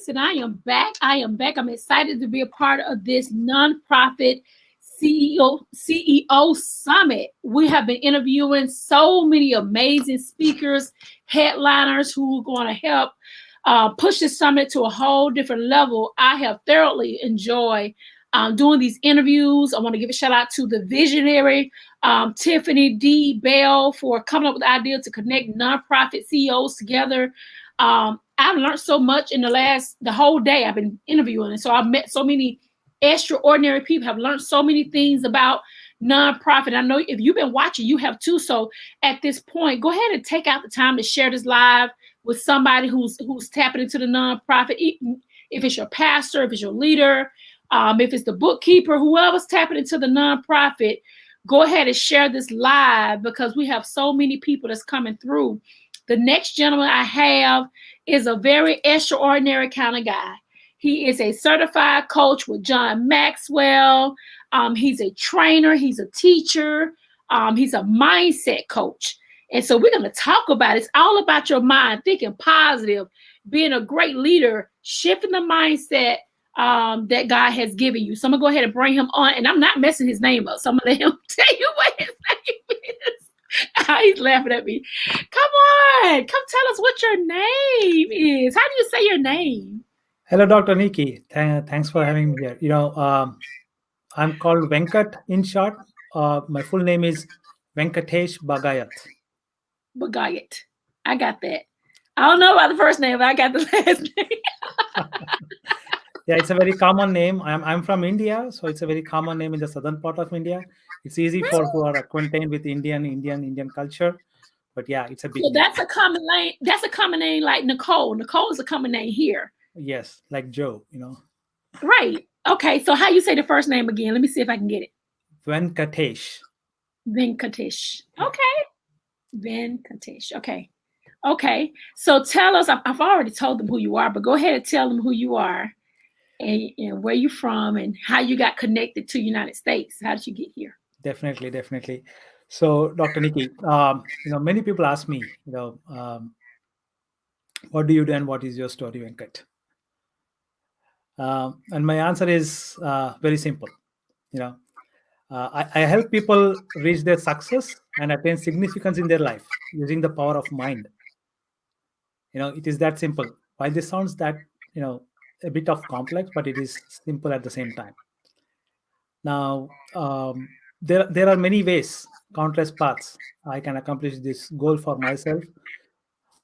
listen, I am back. I'm excited to be a part of this nonprofit CEO Summit. We have been interviewing so many amazing speakers, headliners who are going to help push the summit to a whole different level. I have thoroughly enjoyed doing these interviews. I want to give a shout out to the visionary Tiffany D. Bell for coming up with the idea to connect nonprofit CEOs together. I've learned so much in the whole day I've been interviewing. And so I've met so many extraordinary people, have learned so many things about nonprofit. I know if you've been watching, you have too. So at this point, go ahead and take out the time to share this live with somebody who's tapping into the nonprofit. If it's your pastor, if it's your leader, if it's the bookkeeper, whoever's tapping into the nonprofit, go ahead and share this live because we have so many people that's coming through. The next gentleman I have is a very extraordinary kind of guy. He is a certified coach with John Maxwell. He's a trainer. He's a teacher. He's a mindset coach. And so we're going to talk about it. It's all about your mind, thinking positive, being a great leader, shifting the mindset that God has given you. So I'm going to go ahead and bring him on. And I'm not messing his name up. So I'm going to let him tell you what his name is. He's laughing at me. Come on. Come tell us what your name is. How do you say your name? Hello, Dr. Nikki. Thanks for having me here. I'm called Venkat in short. My full name is Venkatesh Bagayat. Bagayat. I got that. I don't know about the first name, but I got the last name. Yeah, it's a very common name. I'm from India, so it's a very common name in the southern part of India. It's easy for who are acquainted with Indian culture. But yeah, it's a big So name. that's a common name. That's a common name like Nicole. Nicole is a common name here. Yes, like Joe, Right. Okay. So how you say the first name again? Let me see if I can get it. Venkatesh. Venkatesh. Okay. Venkatesh. Okay. Okay. So tell us, I've already told them who you are, but go ahead and tell them who you are and where you're from and how you got connected to the United States. How did you get here? Definitely. So, Dr. Nikki, many people ask me, what do you do and what is your story, Venkat? And my answer is very simple. I help people reach their success and attain significance in their life using the power of mind. It is that simple. While this sounds that, a bit of complex, but it is simple at the same time. Now, there are many ways, countless paths I can accomplish this goal for myself.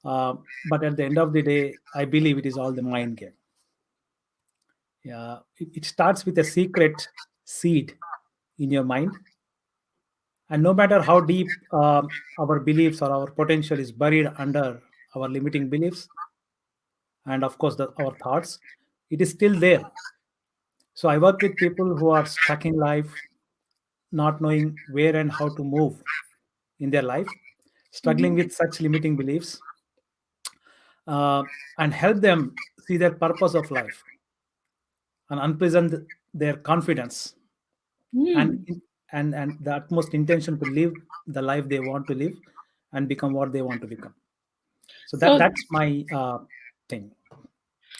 But at the end of the day, I believe it is all the mind game. Yeah, it starts with a secret seed in your mind. And no matter how deep our beliefs or our potential is buried under our limiting beliefs, and of course our thoughts, it is still there. So I work with people who are stuck in life, not knowing where and how to move in their life, struggling with such limiting beliefs, and help them see their purpose of life and unprison their confidence and the utmost intention to live the life they want to live and become what they want to become. So that's my thing.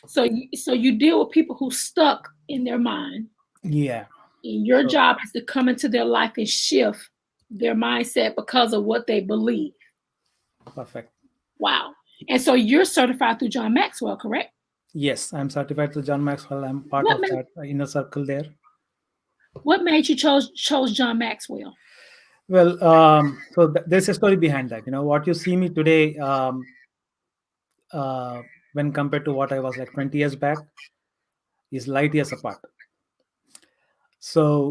So you deal with people who stuck in their mind. Yeah. And your job is to come into their life and shift their mindset because of what they believe. Perfect. Wow. And so you're certified through John Maxwell, correct? Yes, I'm certified through John Maxwell. I'm part of that inner circle there. What made you chose John Maxwell? Well, so there's a story behind that. What you see me today, when compared to what I was like 20 years back, is light years apart. So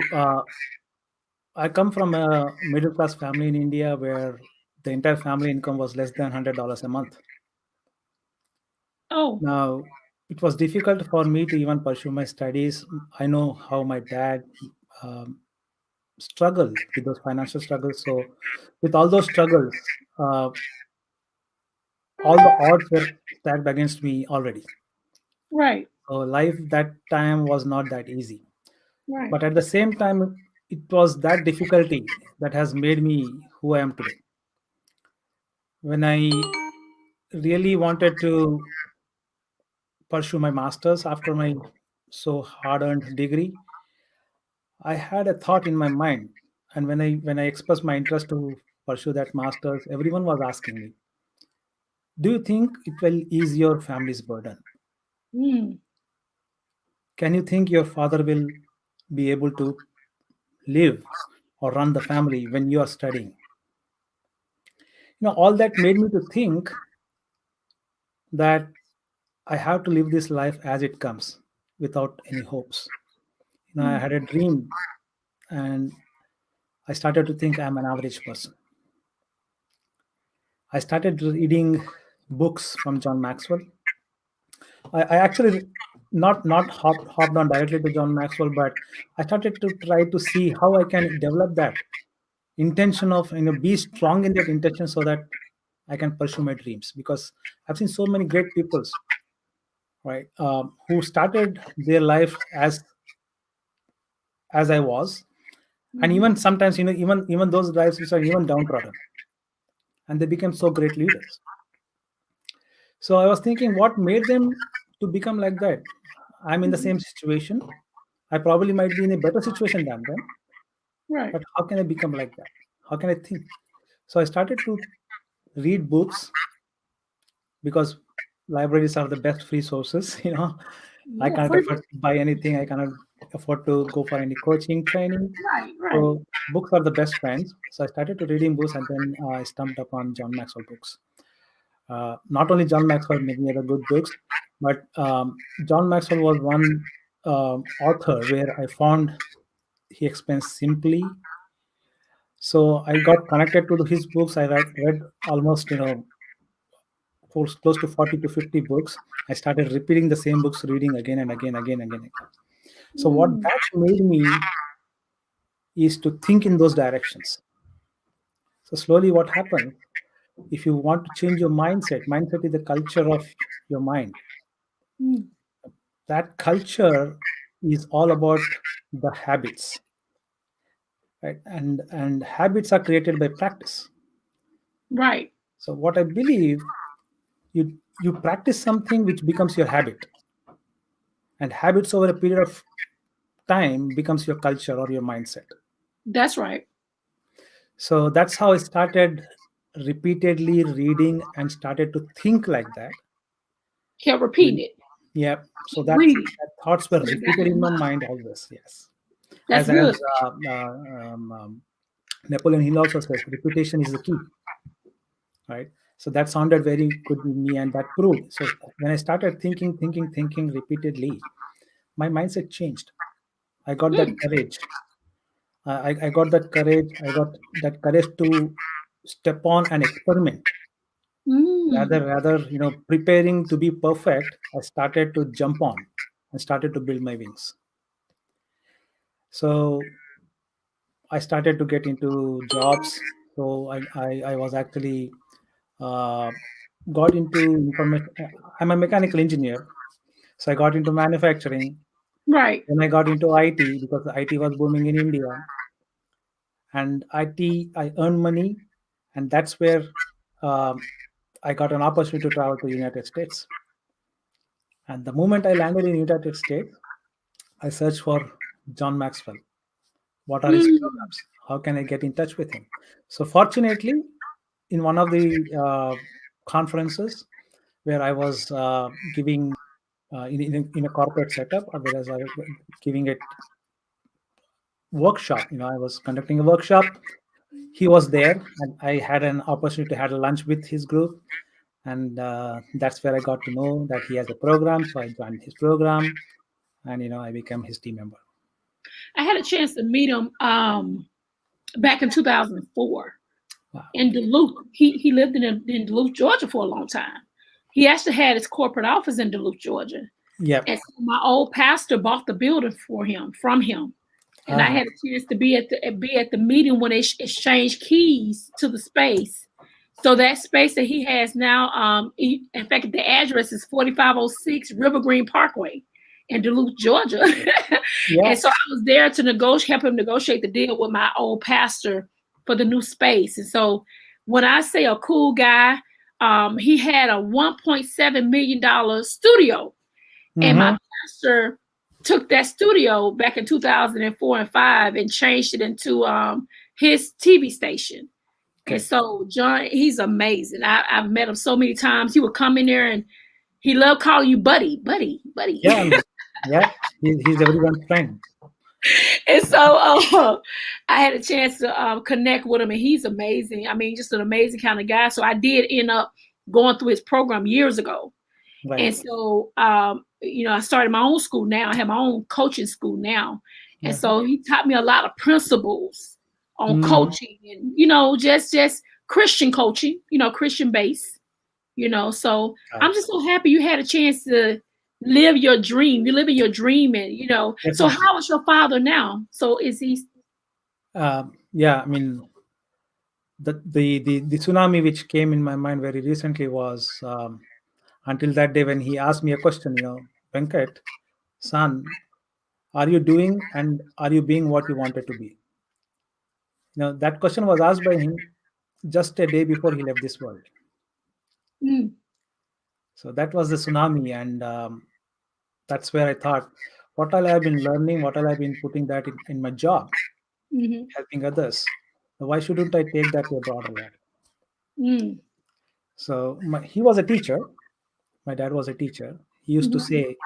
I come from a middle class family in India where the entire family income was less than $100 a month. Oh. Now, it was difficult for me to even pursue my studies. I know how my dad struggled with those financial struggles. So with all those struggles, all the odds were stacked against me already. Right. So life that time was not that easy. Right. But at the same time, it was that difficulty that has made me who I am today. When I really wanted to pursue my master's after my so hard-earned degree, I had a thought in my mind, and when I expressed my interest to pursue that master's, everyone was asking me, "Do you think it will ease your family's burden? Mm. Can you think your father will be able to live or run the family when you are studying?" All that made me to think that I have to live this life as it comes without any hopes. I Mm. had a dream, and I started to think I'm an average person. I started reading books from John Maxwell. I actually not hopped on directly to John Maxwell, but I started to try to see how I can develop that intention of be strong in that intention so that I can pursue my dreams. Because I've seen so many great peoples, right, who started their life as I was, and Mhm. even sometimes even those lives which are even downtrodden, and they became so great leaders. So I was thinking, what made them to become like that? I'm in the Mhm. same situation. I probably might be in a better situation than them, Right. but how can I become like that? How can I think? So I started to read books, because libraries are the best free sources. I Yeah. cannot Free afford book. to buy anything. I cannot afford to go for any coaching training. Right. Right. So books are the best friends. So I started to reading books, and then I stumbled upon John Maxwell books. Not only John Maxwell, many other good books, but John Maxwell was one author where I found he explains simply. So I got connected to his books. I read almost close to 40 to 50 books. I started repeating the same books, reading again and again, again, again, again. So what Mm. that made me is to think in those directions. So slowly, what happens, if you want to change your mindset is the culture of your mind. Mm. That culture is all about the habits, right? And habits are created by practice. Right. So what I believe, you practice something which becomes your habit, and habits over a period of time becomes your culture or your mindset. That's right. So that's how I started repeatedly reading and started to think like that. Kept repeating it. Yeah. So Keep that's reading. that thoughts were Put it back in repeated your in my mind. mind always. Yes. That's As good. Napoleon Hill also says, repetition is the key, right? So that sounded very good with me, and that proved. So when I started thinking repeatedly, my mindset changed. I got that Mm. courage. I got that courage. I got that courage to step on and experiment. Mm. Rather, preparing to be perfect, I started to jump on and started to build my wings. So I started to get into jobs. So I was actually uh, got into information. I'm a mechanical engineer, so I got into manufacturing. Right. Then I got into IT because the IT was booming in India, and IT I earned money, and that's where um, I got an opportunity to travel to United States. And the moment I landed in United States, I searched for John Maxwell. What are his Mm. programs? How can I get in touch with him? So fortunately, in one of the conferences where I was giving in a corporate setup, whereas I was giving a workshop. I was conducting a workshop. He was there, and I had an opportunity to have a lunch with his group, and that's where I got to know that he has a program. So I joined his program, and I became his team member. I had a chance to meet him back in 2004 Wow. in Duluth. He lived in Duluth, Georgia for a long time. He actually had his corporate office in Duluth, Georgia. Yep. And so my old pastor bought the building for him from him. And I Uh-huh. had a chance to be at the meeting when they exchanged keys to the space. So that space that he has now, in fact, the address is 4506 River Green Parkway in Duluth, Georgia. Yeah. And so I was there to help him negotiate the deal with my old pastor for the new space. And so when I say a cool guy, he had a $1.7 million studio. And my Mm-hmm. pastor took that studio back in 2004 and 5 and changed it into his TV station. And Okay. so John, he's amazing. I've met him so many times. He would come in there and he loved calling you buddy, buddy, Yeah. buddy. Yeah. He's everyone's friend. And so I had a chance to connect with him, and he's amazing. I mean, just an amazing kind of guy. So I did end up going through his program years ago. Right. And so, I started my own school now. I have my own coaching school now. And Yeah. so he taught me a lot of principles on Mm-hmm. coaching and, just Christian coaching, Christian base, So I'm Right. just so happy you had a chance to live your dream. You're living your dream and, so Definitely. how is your father now? So is he, Yeah. I mean, the tsunami which came in my mind very recently was until that day when he asked me a question. Venkat, son, are you doing and are you being what you wanted to be? That question was asked by him just a day before he left this world. mm, So that was the tsunami, and that's where I thought, what all I've been learning, what all I've been putting that in my job, mhm, helping others. Why shouldn't I take that to a broader level? mm, So he was a teacher. My dad was a teacher. He used to mhm, say,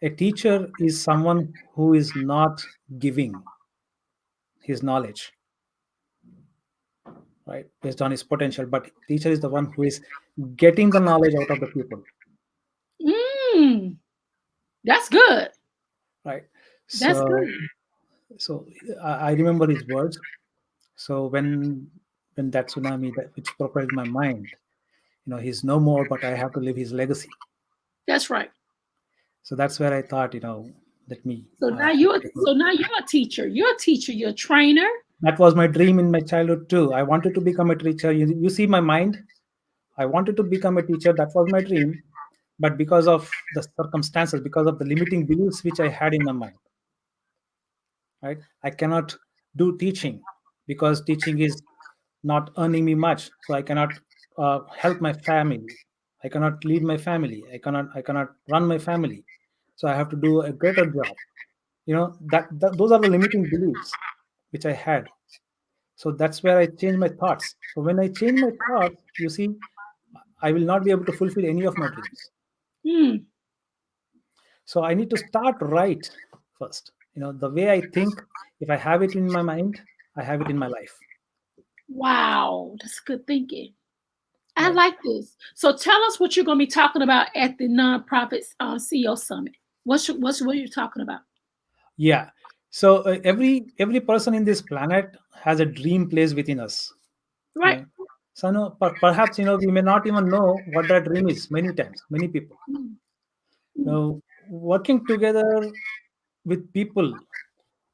a teacher is someone who is not giving his knowledge, right, based on his potential, but teacher is the one who is getting the knowledge out of the pupil, mm. That's good. right? That's So, good. so I remember his words. So when that tsunami that which propelled my mind, he's no more, but I have to live his legacy. That's right. So that's where I thought, let me. So now you're a teacher. You're a teacher. You're a trainer. That was my dream in my childhood too. I wanted to become a teacher. You see my mind. I wanted to become a teacher. That was my dream. But because of the circumstances, because of the limiting beliefs which I had in my mind, right, I cannot do teaching because teaching is not earning me much. So I cannot help my family. I cannot lead my family. I cannot run my family. So I have to do a greater job. That those are the limiting beliefs which I had. So that's where I changed my thoughts. So when I change my thoughts, you see, I will not be able to fulfill any of my dreams. Mm, So I need to start right first. The way I think, if I have it in my mind, I have it in my life. wow, that's good thinking. I Right. like this. So tell us what you're going to be talking about at the nonprofits CEO summit. What you're talking about? Yeah. So every person in this planet has a dream place within us. You Right. know. So no, perhaps we may not even know what that dream is. Many times, many people. Mm, mm, Now, working together with people,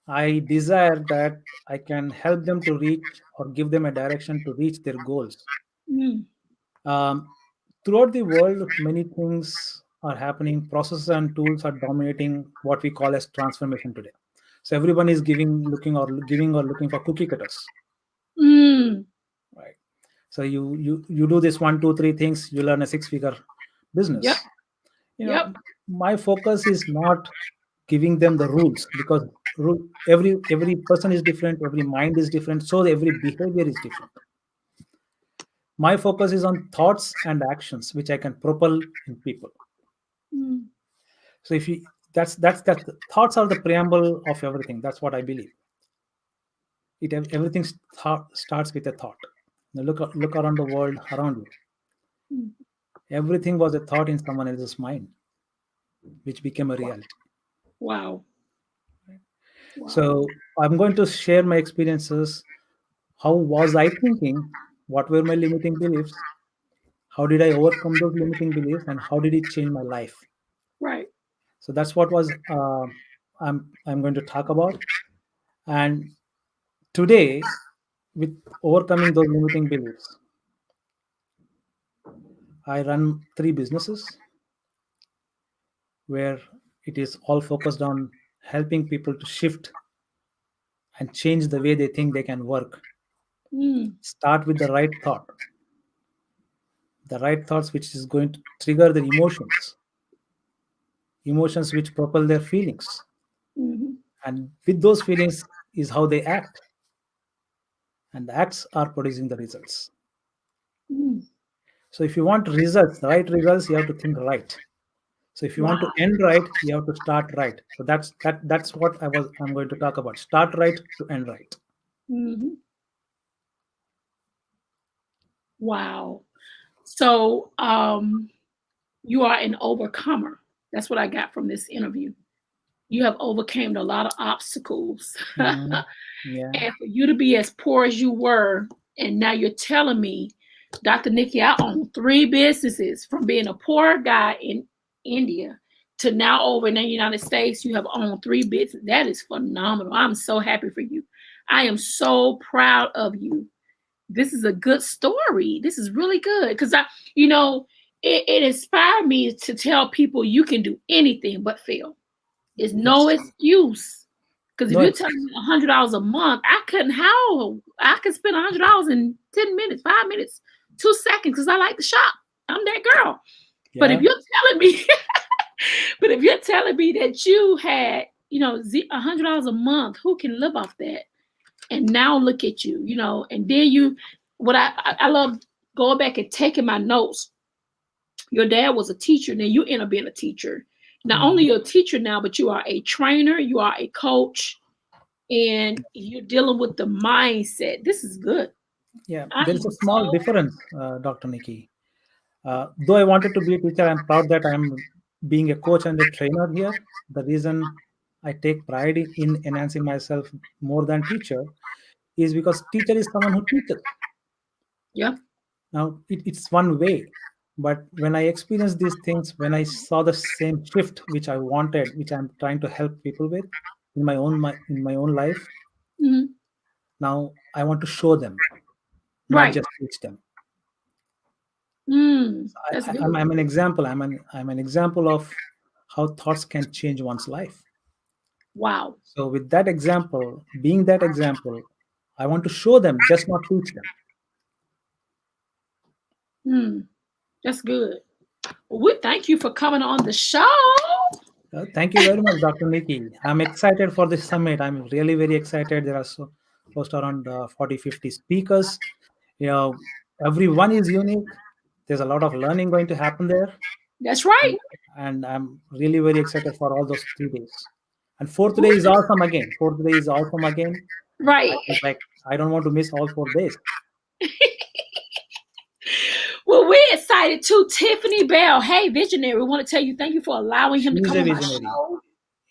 I desire that I can help them to reach or give them a direction to reach their goals. mm, Um, Throughout the world, many things are happening. Processes and tools are dominating what we call as transformation today. So everyone is looking for cookie cutters, mm. right? So you do this one, two, three things, you learn a six-figure Yep. business. Yep. My focus is not giving them the rules because every person is different, every mind is different, so every behavior is different. My focus is on thoughts and actions which I can propel in people. Mm, So if you that's thoughts are the preamble of everything. That's what I believe. Everything starts with a thought. Now look around the world around you. mm. Everything was a thought in someone else's mind, which became a Wow. reality. Wow. Wow. So I'm going to share my experiences. How was I thinking? What were my limiting beliefs? How did I overcome those limiting beliefs, and how did it change my life? Right. So that's what was I'm going to talk about. And today, with overcoming those limiting beliefs, I run three businesses where it is all focused on helping people to shift and change the way they think they can work. Mm, Start with the right thoughts which is going to trigger their emotions, emotions which propel their feelings. Mhm. And with those feelings is how they act. And the acts are producing the results. Mm. So if you want results, the right results, you have to think right. So if you want to Wow. end right, you have to start right. So that's what I'm going to talk about. Start right to end right. Mhm. Wow. So, you are an overcomer. That's what I got from this interview. You have overcome a lot of obstacles. Mhm. Yeah. And for you to be as poor as you were, and now you're telling me, Dr. Nikki, I own 3 businesses from being a poor guy in India to now over in the United States, you have owned 3 businesses. That is phenomenal. I'm so happy for you. I am so proud of you. This is a good story. This is really good because you know, it inspired me to tell people you can do anything but fail. It's no Yes. excuse. Because if No. you're telling me $100 a month, I couldn't. How I could spend $100 in 10 minutes, 5 minutes, 2 seconds because I like to shop. I'm that girl. But if Yeah. you're telling me, but if you're telling me that you had, $100 a month, who can live off that? And now look at you, and then what I love going back and taking my notes. Your dad was a teacher, then you end up being a teacher. Not only Mhm. you're a teacher now, but you are a trainer, you are a coach, and you're dealing with the mindset. This is good. Yeah. I There is a am small so difference, Dr. Nikki. Though I wanted to be a teacher, I'm proud that I'm being a coach and a trainer here. The reason I take pride in enhancing myself more than teacher is because teacher is someone who teaches. yeah. Now it's one way, but when I experienced these things, when I saw the same shift which I wanted, which I'm trying to help people with in my own life, Mhm. now I want to show them, not Right. just teach them. That's good. I'm an example. I'm an example of how thoughts can change one's life. Wow. So with that example, being that example, I want to show them, just not teach them. Mm, that's good. Well, we thank you for coming on the show. Thank you very much, Dr. Nikki. I'm excited for this summit. I'm really very excited. There are so close to around 40, 50 speakers. You know, everyone is unique. There's a lot of learning going to happen there. That's right. And, and I'm really very excited for all those 3 days. And fourth day is awesome again. Fourth day is awesome again. I Right. was like, I don't want to miss all 4 days. Well, we're excited too. Tiffany Bell, hey, visionary, we want to tell you thank you for allowing him to She's come a on my visionary. show.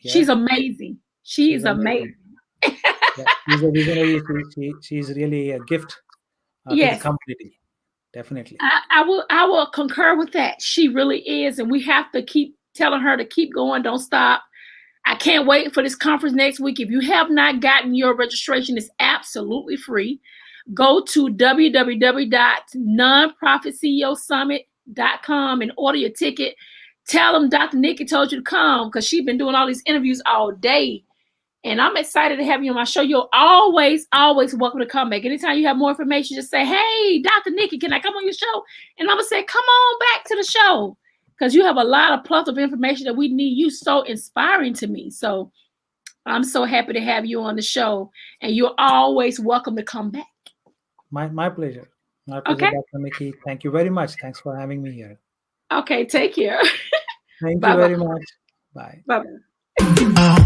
Yeah, She's amazing. She she's is amazing. amazing. Yeah, she's a visionary. She's really a gift to the Yes, community. Definitely. I will concur with that. She really is, and we have to keep telling her to keep going. Don't stop. I can't wait for this conference next week. If you have not gotten your registration, it's absolutely free. Go to www.nonprofitceosummit.com and order your ticket. Tell them Dr. Nikki told you to come because she's been doing all these interviews all day. And I'm excited to have you on my show. You're always, always welcome to come back. Anytime you have more information, just say, hey, Dr. Nikki, can I come on your show? And I'm going to say, come on back to the show because you have a lot of plethora of information that we need. You so inspiring to me. So I'm so happy to have you on the show. And you're always welcome to come back. My pleasure. My pleasure, Okay? Dr. Nikki. Thank you very much. Thanks for having me here. Okay, take care. Thank you Bye-bye. very much. Bye. Bye-bye.